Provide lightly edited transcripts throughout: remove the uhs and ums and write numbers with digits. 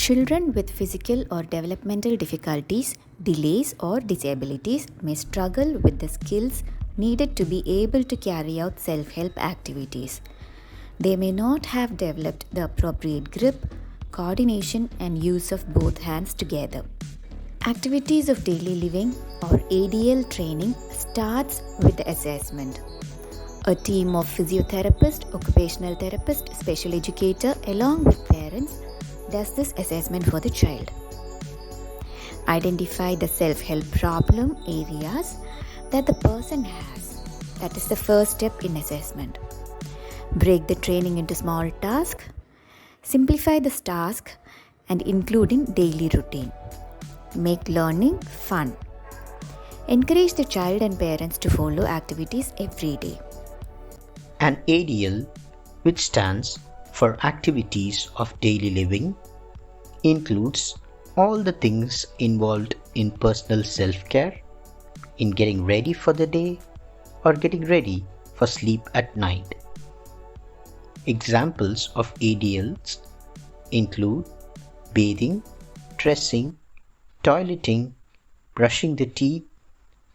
Children with physical or developmental difficulties, delays, or disabilities may struggle with the skills needed to be able to carry out self help activities. They may not have developed the appropriate grip, coordination, and use of both hands together. Activities of daily living or ADL training starts with the assessment. A team of physiotherapist, occupational therapist, special educator along with parents does this assessment for the child. Identify the self-help problem areas that the person has. That is the first step in assessment. Break the training into small tasks. Simplify this task and include in daily routine. Make learning fun. Encourage the child and parents to follow activities every day. An ADL, which stands for Activities of Daily Living, includes all the things involved in personal self-care, in getting ready for the day, or getting ready for sleep at night. Examples of ADLs include bathing, dressing, toileting, brushing the teeth,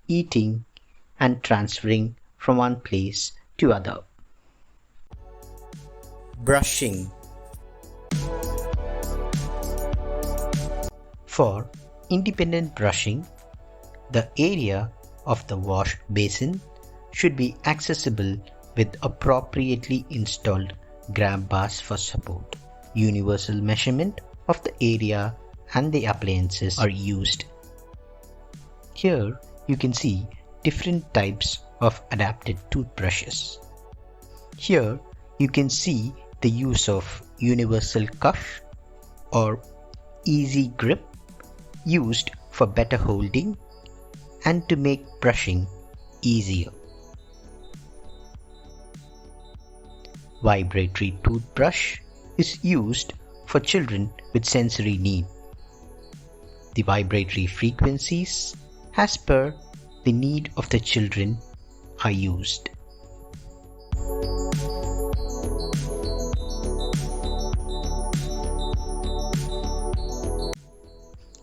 eating, and transferring from one place to other. Brushing. For independent brushing, the area of the wash basin should be accessible with appropriately installed grab bars for support. Universal measurement of the area and the appliances are used. Here you can see different types of adapted toothbrushes. Here you can see the use of universal cuff or easy grip used for better holding and to make brushing easier. Vibratory toothbrush is used for children with sensory need. The vibratory frequencies, as per the need of the children, are used.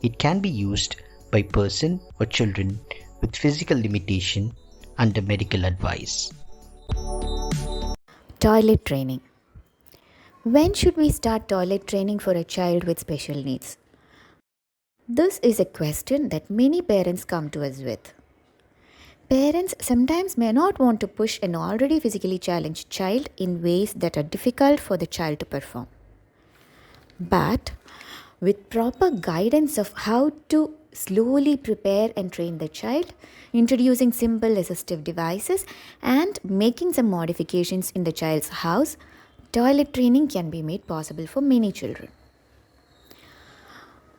It can be used by person or children with physical limitation under medical advice. Toilet training. When should we start toilet training for a child with special needs? This is a question that many parents come to us with. Parents sometimes may not want to push an already physically challenged child in ways that are difficult for the child to perform. But with proper guidance of how to slowly prepare and train the child, introducing simple assistive devices and making some modifications in the child's house, toilet training can be made possible for many children.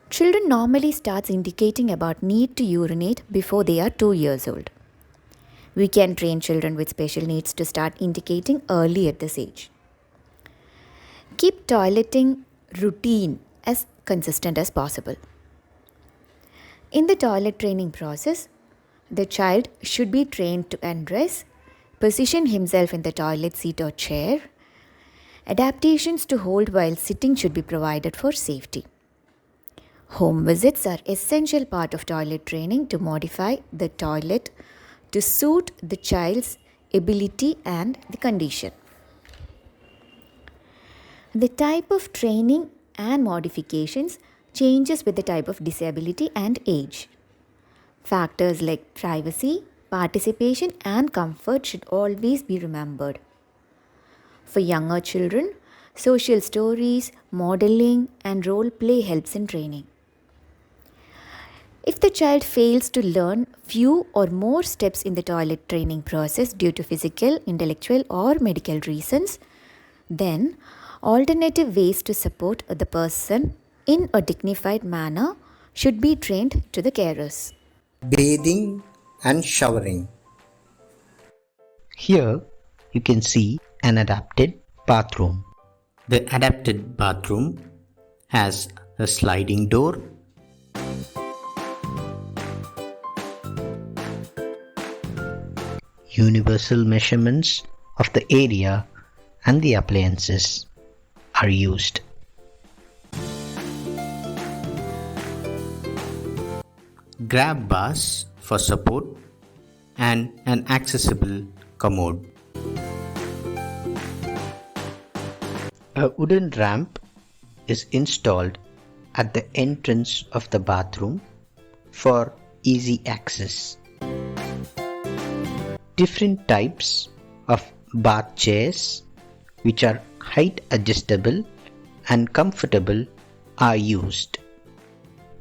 Children normally start indicating about need to urinate before they are 2 years old. We can train children with special needs to start indicating early at this age. Keep toileting routine as consistent as possible. In the toilet training process, the child should be trained to undress, position himself in the toilet seat or chair. Adaptations to hold while sitting should be provided for safety. Home visits are essential part of toilet training to modify the toilet to suit the child's ability and the condition. The type of training and modifications changes with the type of disability and age. Factors like privacy, participation, and comfort should always be remembered. For younger children, social stories, modeling, and role play helps in training. If the child fails to learn few or more steps in the toilet training process due to physical, intellectual, or medical reasons, then alternative ways to support the person in a dignified manner should be trained to the carers. Bathing and showering. Here you can see an adapted bathroom. The adapted bathroom has a sliding door, universal measurements of the area and the appliances are used. grab bars for support, and an accessible commode. A wooden ramp is installed at the entrance of the bathroom for easy access. Different types of bath chairs, which are height adjustable and comfortable, are used.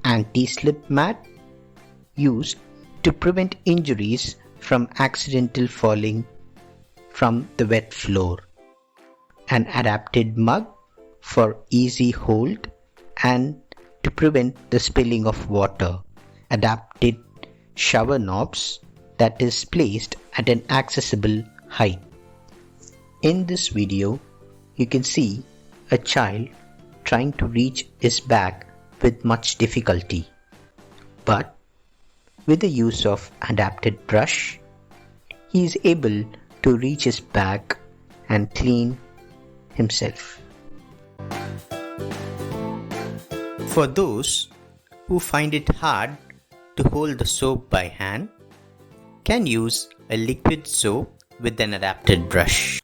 Anti-slip mat used to prevent injuries from accidental falling from the wet floor. An adapted mug for easy hold and to prevent the spilling of water. Adapted shower knobs that is placed at an accessible height. In this video, you can see a child trying to reach his bag with much difficulty. But with the use of adapted brush, he is able to reach his bag and clean himself. For those who find it hard to hold the soap by hand, can use a liquid soap with an adapted brush.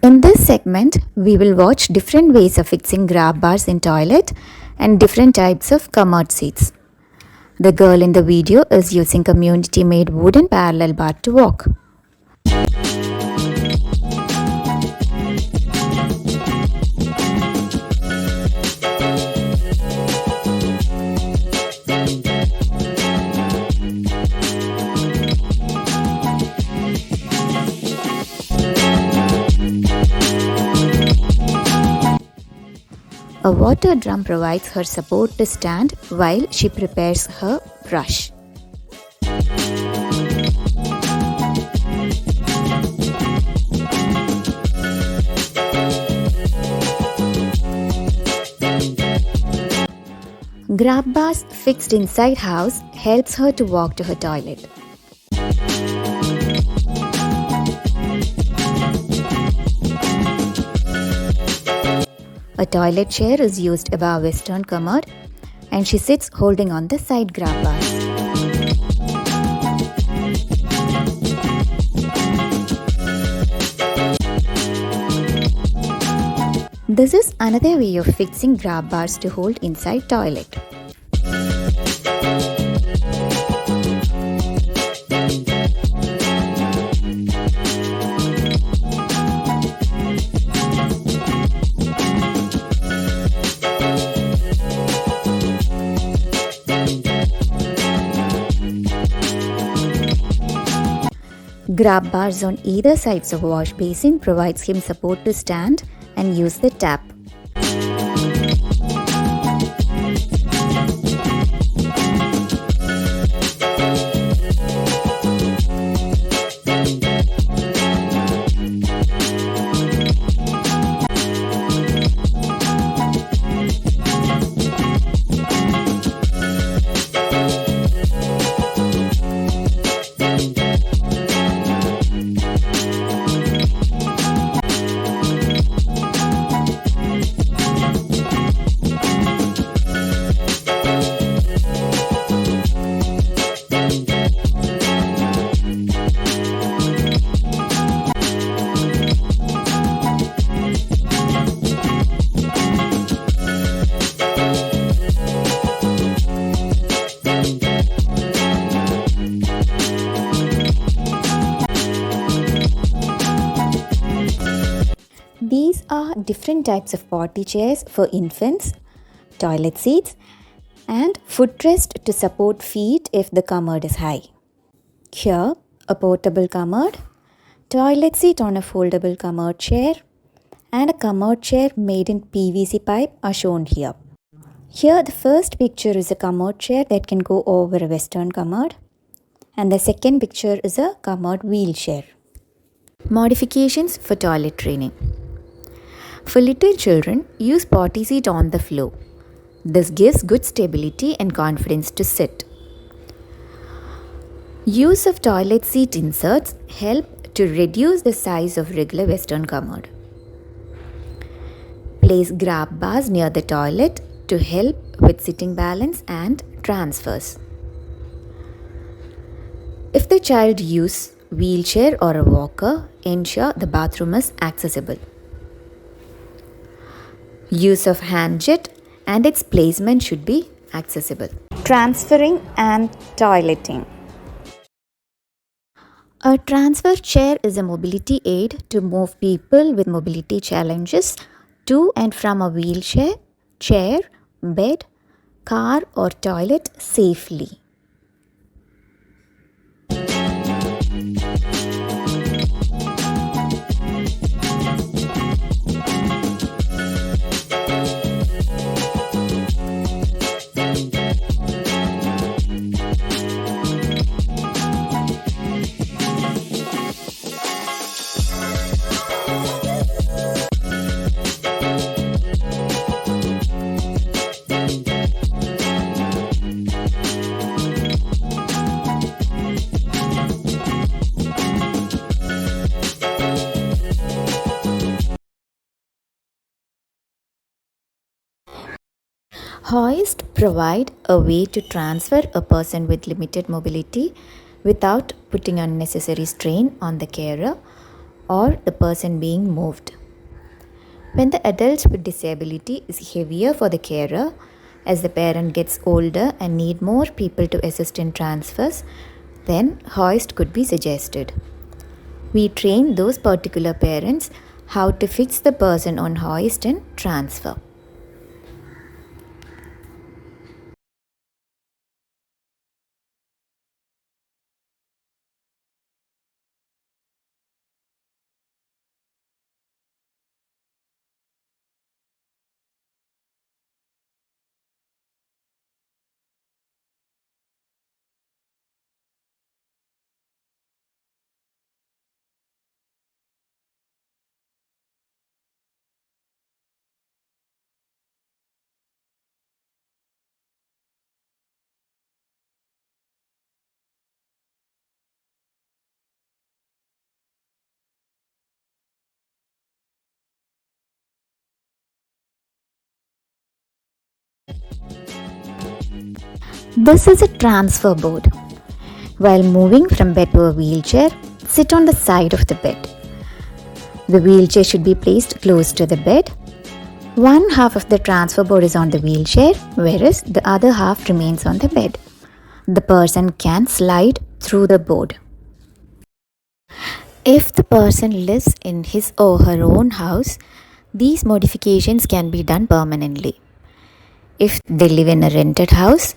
In this segment, we will watch different ways of fixing grab bars in toilet and different types of commode seats. The girl in the video is using community-made wooden parallel bar to walk. A water drum provides her support to stand while she prepares her brush. Grab bars fixed inside house helps her to walk to her toilet. A toilet chair is used above western commode and she sits holding on the side grab bars. This is another way of fixing grab bars to hold inside toilet. Grab bars on either sides of wash basin provides him support to stand and use the tap. These are different types of potty chairs for infants, toilet seats, and footrest to support feet if the commode is high. Here, a portable commode, toilet seat on a foldable commode chair, and a commode chair made in PVC pipe are shown here. Here, the first picture is a commode chair that can go over a western commode, and the second picture is a commode wheelchair. Modifications for toilet training. For little children, use potty seat on the floor. This gives good stability and confidence to sit. Use of toilet seat inserts help to reduce the size of regular western commode. Place grab bars near the toilet to help with sitting balance and transfers. If the child uses wheelchair or a walker, ensure the bathroom is accessible. Use of hand jet and its placement should be accessible. Transferring and toileting. A transfer chair is a mobility aid to move people with mobility challenges to and from a wheelchair, chair, bed, car, or toilet safely. Hoist provide a way to transfer a person with limited mobility without putting unnecessary strain on the carer or the person being moved. When the adult with disability is heavier for the carer, as the parent gets older and need more people to assist in transfers, then hoist could be suggested. We train those particular parents how to fix the person on hoist and transfer. This is a transfer board. While moving from bed to a wheelchair, sit on the side of the bed. The wheelchair should be placed close to the bed. One half of the transfer board is on the wheelchair, whereas the other half remains on the bed. The person can slide through the board. If the person lives in his or her own house, these modifications can be done permanently. If they live in a rented house,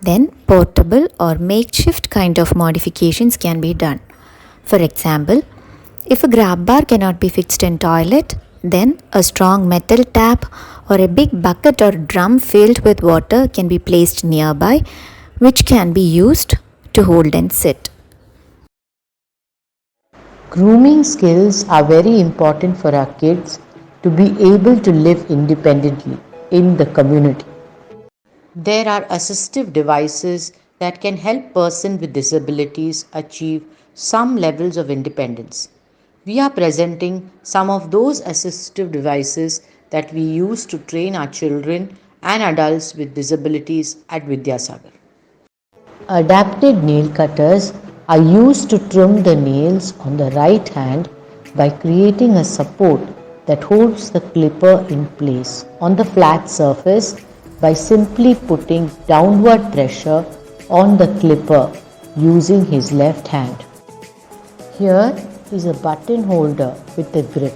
then portable or makeshift kind of modifications can be done. For example, if a grab bar cannot be fixed in toilet, then a strong metal tap or a big bucket or drum filled with water can be placed nearby, which can be used to hold and sit. Grooming skills are very important for our kids to be able to live independently in the community. There are assistive devices that can help persons with disabilities achieve some levels of independence. We are presenting some of those assistive devices that we use to train our children and adults with disabilities at Vidya Sagar. Adapted nail cutters are used to trim the nails on the right hand by creating a support that holds the clipper in place on the flat surface by simply putting downward pressure on the clipper using his left hand. Here is a button holder with a grip.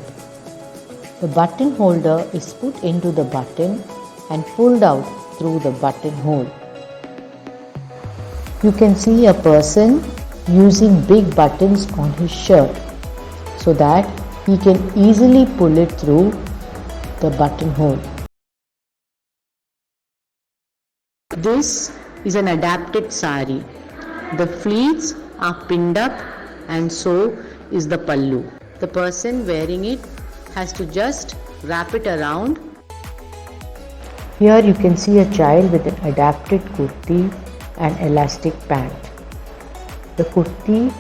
The button holder is put into the button and pulled out through the buttonhole. You can see a person using big buttons on his shirt so that he can easily pull it through the buttonhole. This is an adapted sari. The pleats are pinned up and so is the pallu. The person wearing it has to just wrap it around. Here you can see a child with an adapted kurti and elastic pant. The kurti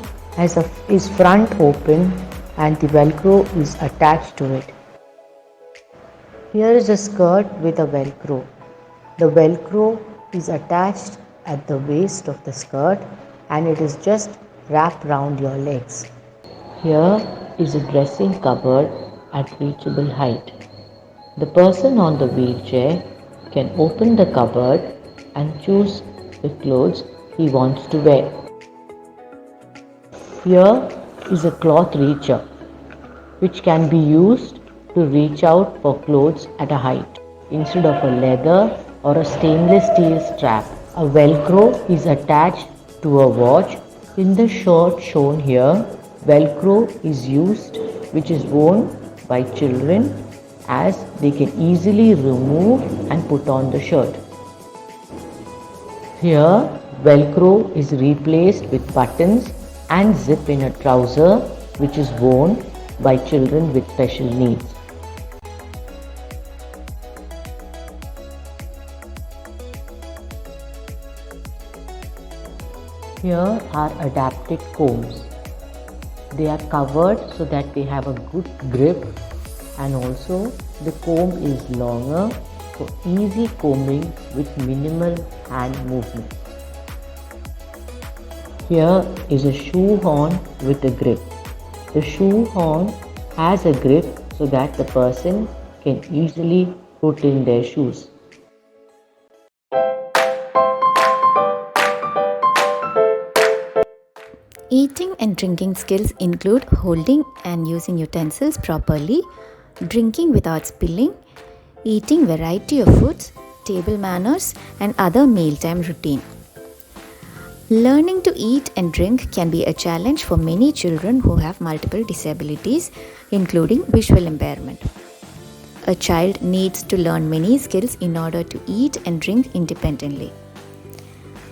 is front open and the velcro is attached to it. Here is a skirt with a velcro. The velcro is attached at the waist of the skirt and it is just wrap round your legs. Here is a dressing cupboard at reachable height. The person on the wheelchair can open the cupboard and choose the clothes he wants to wear. Here is a cloth reacher which can be used to reach out for clothes at a height instead of a leather or a stainless steel strap. A velcro is attached to a watch. In the shot shown here, velcro is used which is worn by children as they can easily remove and put on the shirt. Here, velcro is replaced with buttons and zip in a trouser which is worn by children with special needs. Here are adapted combs. They are covered so that they have a good grip, and also the comb is longer for easy combing with minimal hand movement. Here is a shoe horn with a grip. The shoe horn has a grip so that the person can easily put in their shoes. Eating and drinking skills include holding and using utensils properly, drinking without spilling, eating variety of foods, table manners, and other mealtime routine. Learning to eat and drink can be a challenge for many children who have multiple disabilities, including visual impairment. A child needs to learn many skills in order to eat and drink independently.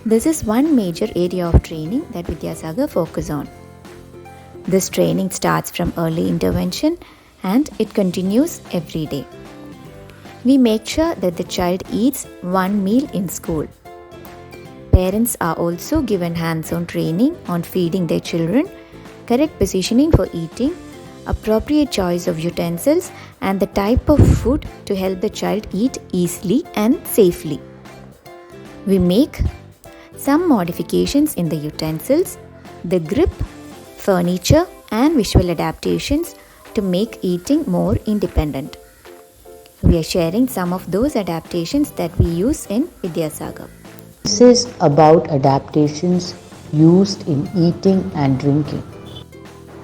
This is one major area of training that Vidya Sagar focus on. This training starts from early intervention and it continues every day. We make sure that the child eats one meal in school. Parents are also given hands-on training on feeding their children, correct positioning for eating, appropriate choice of utensils, and the type of food to help the child eat easily and safely. We make some modifications in the utensils, the grip, furniture, and visual adaptations to make eating more independent. We are sharing some of those adaptations that we use in Vidya Sagar. This is about adaptations used in eating and drinking.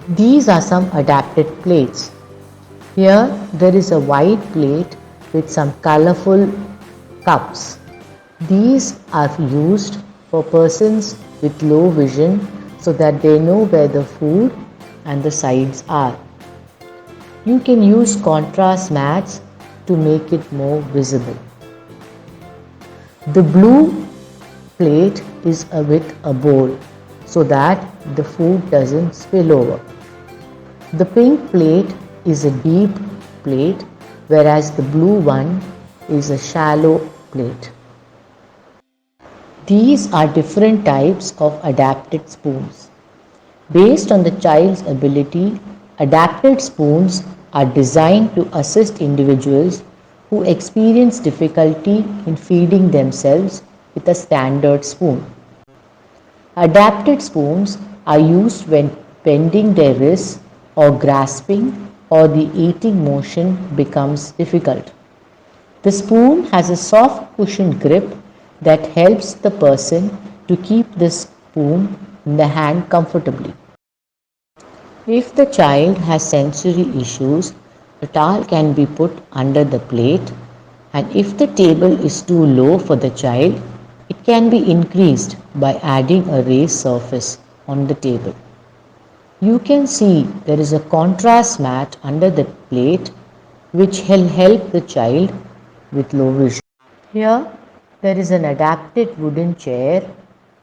These are some adapted plates. Here there is a white plate with some colorful cups. These are used for persons with low vision so that they know where the food and the sides are. You can use contrast mats to make it more visible. The blue plate is with a bowl so that the food doesn't spill over. The pink plate is a deep plate, whereas the blue one is a shallow plate. These are different types of adapted spoons. Based on the child's ability, adapted spoons are designed to assist individuals who experience difficulty in feeding themselves with a standard spoon. Adapted spoons are used when bending their wrists or grasping or the eating motion becomes difficult. The spoon has a soft cushioned grip that helps the person to keep the spoon in the hand comfortably. If the child has sensory issues, a towel can be put under the plate, and if the table is too low for the child, it can be increased by adding a raised surface on the table. You can see there is a contrast mat under the plate which will help the child with low vision. Here there is an adapted wooden chair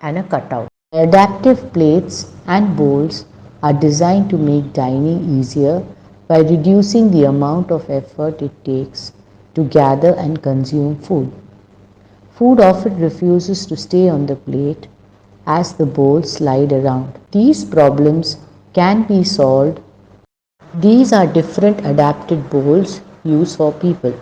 and a cutout. Adaptive plates and bowls are designed to make dining easier by reducing the amount of effort it takes to gather and consume food. Food often refuses to stay on the plate as the bowls slide around. These problems can be solved. These are different adapted bowls used for people.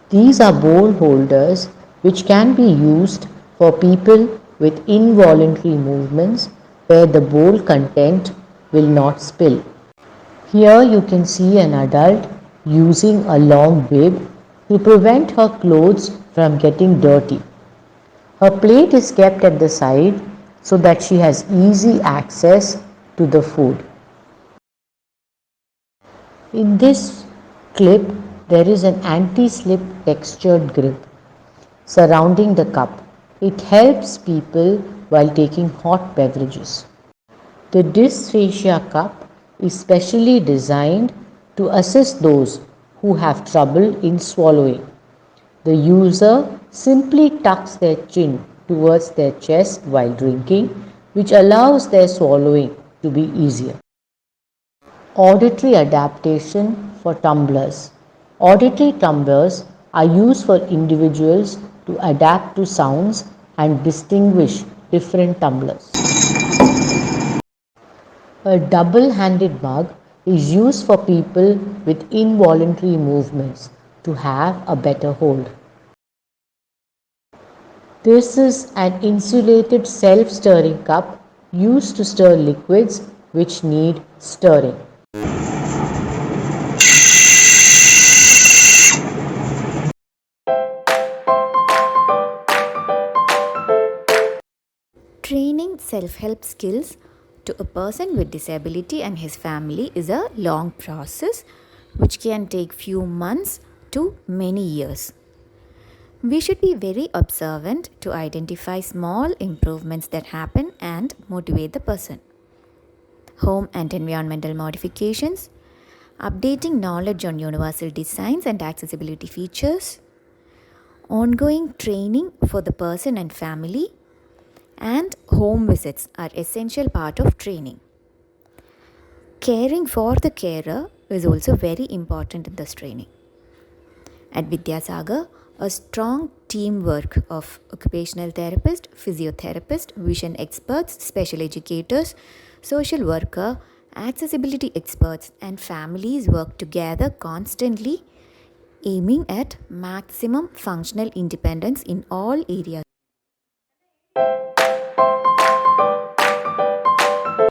These are bowl holders which can be used for people with involuntary movements where the bowl content will not spill. Here you can see an adult using a long bib to prevent her clothes from getting dirty. Her plate is kept at the side so that she has easy access to the food. In this clip, there is an anti-slip textured grip surrounding the cup. It helps people while taking hot beverages. The dysphagia cup is specially designed to assist those who have trouble in swallowing. The user simply tucks their chin towards their chest while drinking, which allows their swallowing to be easier. Auditory adaptation for tumblers. Auditory tumblers are used for individuals to adapt to sounds and distinguish different tumblers. A double-handed mug is used for people with involuntary movements to have a better hold. This is an insulated self-stirring cup used to stir liquids which need stirring. Training self-help skills to a person with disability and his family is a long process which can take few months to many years. We should be very observant to identify small improvements that happen and motivate the person. Home and environmental modifications, updating knowledge on universal designs and accessibility features, ongoing training for the person and family, and home visits are essential part of training. Caring for the carer is also very important in this training. At Vidya Sagar, a strong teamwork of occupational therapist, physiotherapist, vision experts, special educators, social worker, accessibility experts and families work together constantly, aiming at maximum functional independence in all areas.